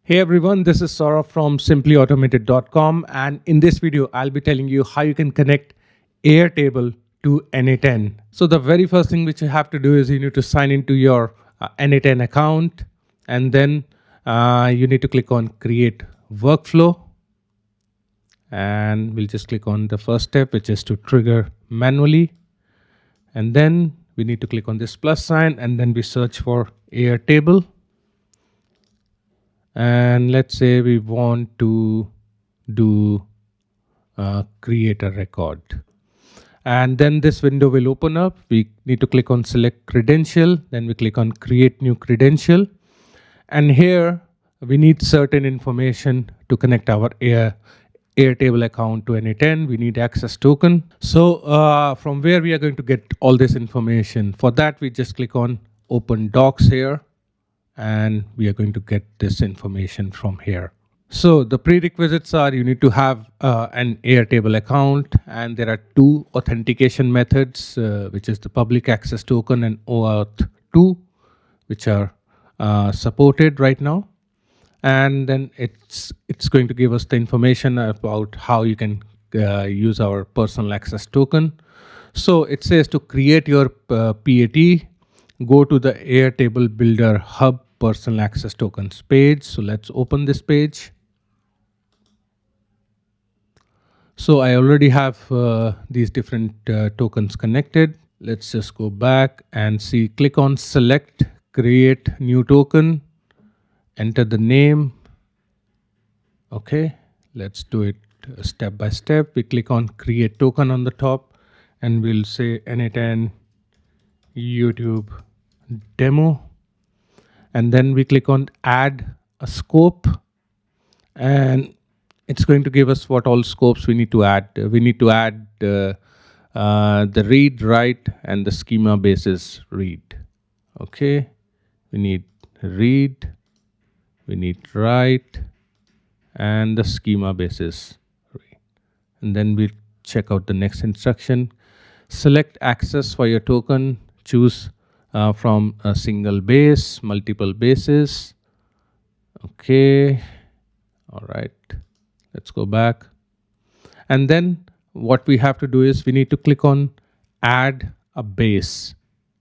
Hey everyone, this is Saurabh from simplyautomated.com, and in this video I'll be telling you how you can connect Airtable to N8N. So the very first thing which you have to do is you need to sign into your N8N account, and then you need to click on create workflow, and we'll just click on the first step, which is to trigger manually, and then we need to click on this plus sign, and then we search for Airtable. And let's say we want to do create a record, and then this window will open up. We need to click on select credential, then we click on create new credential, and here we need certain information to connect our Airtable account to N8N. We need access token. So from where we are going to get all this information? For that, we just click on open docs here, and we are going to get this information from here. So the prerequisites are you need to have an Airtable account, and there are two authentication methods, which is the public access token and OAuth 2, which are supported right now. And then it's going to give us the information about how you can use our personal access token. So it says to create your PAT, go to the Airtable Builder Hub Personal Access Tokens page. So let's open this page. So I already have these different tokens connected. Let's just go back and see, click on select, create new token, enter the name. Okay, let's do it step by step. We click on create token on the top, and we'll say N8N YouTube demo. And then we click on add a scope, and it's going to give us what all scopes we need to add. We need to add the read, write, and the schema basis read. Okay, we need read, we need write, and the schema basis read. And then we check out the next instruction. Select access for your token, choose from a single base, multiple bases. Okay, all right, let's go back. And then what we have to do is we need to click on add a base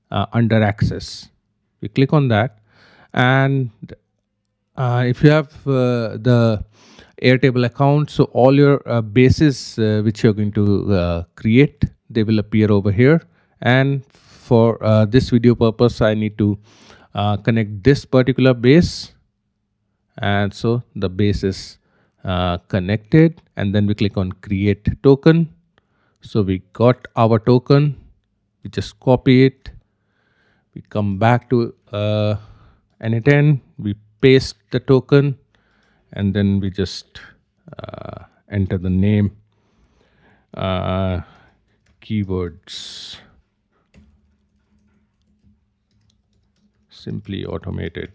under access. We click on that, and if you have the Airtable account, so all your bases which you're going to create, they will appear over here. And for this video purpose, I need to connect this particular base, and so the base is connected. And then we click on create token. So we got our token, we just copy it, we come back to N8N, we paste the token, and then we just enter the name, keywords, simply automated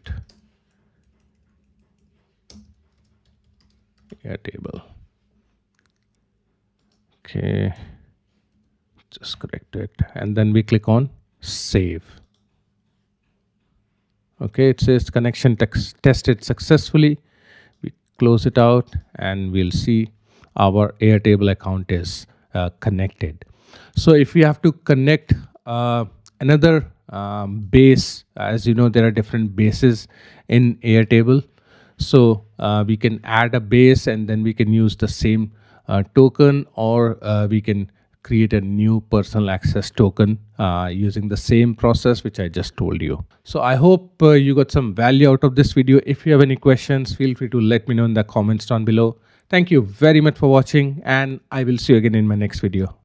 Airtable. Okay, just correct it, and then we click on save. Okay, it says connection tested successfully. We close it out, and we'll see our Airtable account is connected. So if we have to connect another base, as you know, there are different bases in Airtable. So we can add a base, and then we can use the same token, or we can create a new personal access token using the same process which I just told you. So I hope you got some value out of this video. If you have any questions, feel free to let me know in the comments down below. Thank you very much for watching, and I will see you again in my next video.